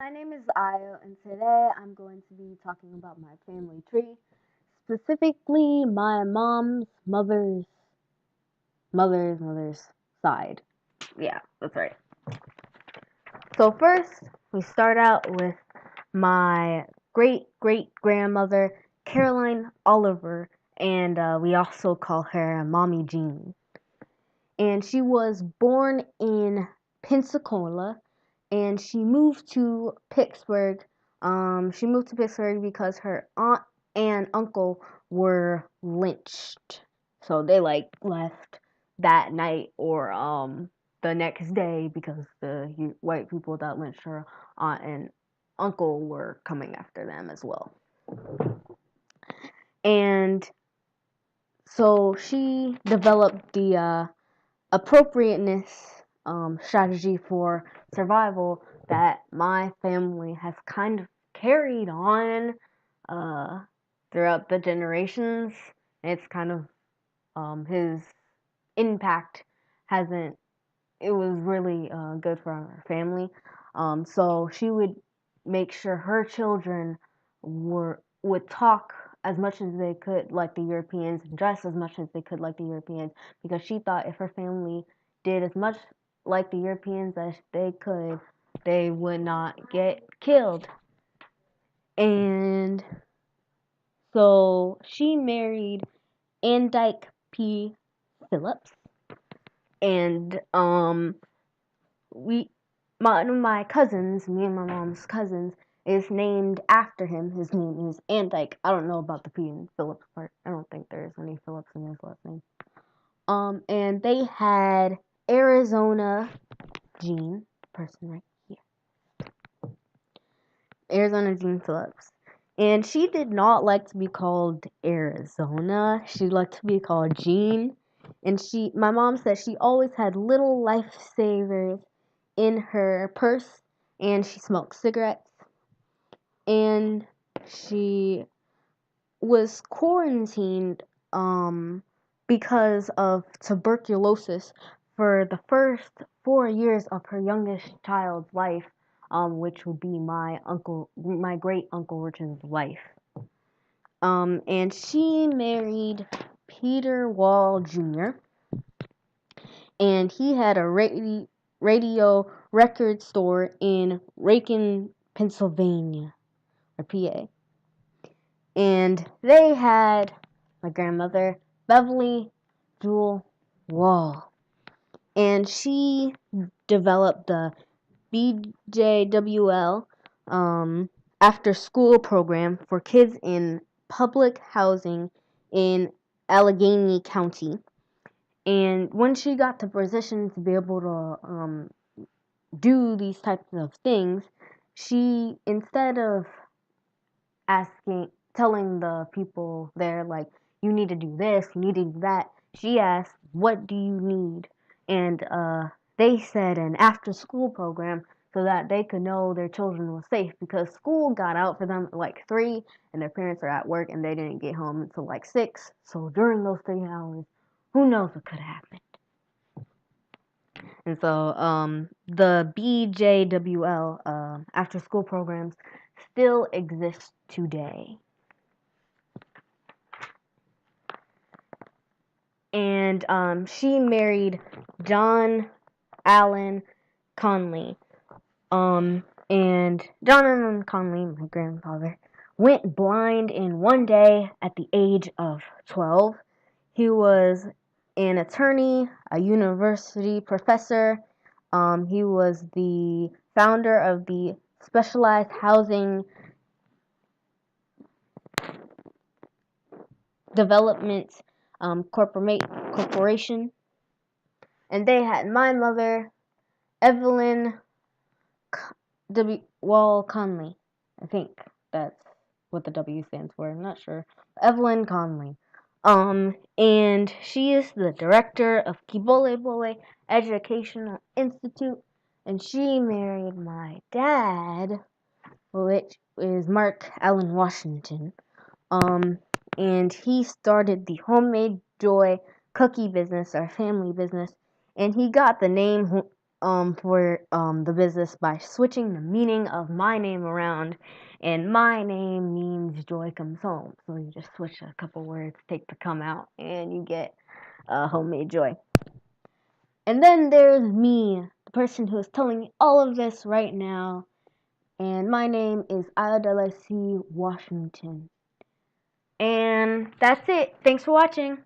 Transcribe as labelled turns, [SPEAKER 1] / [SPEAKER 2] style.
[SPEAKER 1] My name is Ayo, and today I'm going to be talking about my family tree, specifically my mother's side. Yeah, that's right. So first, we start out with my great-great-grandmother, Caroline Oliver, and we also call her Mommy Jean. And she was born in Pensacola, and she moved to Pittsburgh because her aunt and uncle were lynched. So they left that night or the next day because the white people that lynched her aunt and uncle were coming after them as well. And so she developed the appropriateness strategy for survival that my family has kind of carried on uh, throughout the generations. It's kind of his impact hasn't. It was really good for our family. So she would make sure her children would talk as much as they could like the Europeans, and dress as much as they could like the Europeans, because she thought if her family did as much like the Europeans as they could, they would not get killed. And so she married Andike P. Phillips, and we one of my cousins, me and my mom's cousins, is named after him. His name is Andike. I don't know about the P and Phillips part. I don't think there's any Phillips in his last name. And they had Arizona Jean, person right here, Arizona Jean Phillips. And she did not like to be called Arizona. She liked to be called Jean. And my mom said she always had little lifesavers in her purse, and she smoked cigarettes, and she was quarantined because of tuberculosis for the first 4 years of her youngest child's life, which would be my great uncle Richard's wife. And she married Peter Wall Jr., and he had a radio record store in Macon, Pennsylvania, or PA. And they had my grandmother, Beverly Jewel Wall. And she developed the BJWL after school program for kids in public housing in Allegheny County. And when she got the position to be able to do these types of things, she, instead of telling the people there, like, you need to do this, you need to do that, she asked, what do you need? And they said an after school program so that they could know their children were safe, because school got out for them at like 3 and their parents are at work and they didn't get home until like 6. So during those 3 hours, who knows what could have happened. And so the BJWL after school programs still exist today. And she married John Allen Conley. And John Allen Conley, my grandfather, went blind in one day at the age of 12. He was an attorney, a university professor. He was the founder of the Specialized Housing Development Corporation. And they had my mother, Evelyn Wall Conley. I think that's what the W stands for. I'm not sure. Evelyn Conley. And she is the director of Kibole Bole Educational Institute, and she married my dad, which is Mark Allen Washington. And he started the Homemade Joy cookie business, our family business, and he got the name for the business by switching the meaning of my name around, and my name means joy comes home. So you just switch a couple words, take the come out, and you get homemade joy. And then there's me, the person who is telling you all of this right now, and my name is Iodella C. Washington. And that's it. Thanks for watching.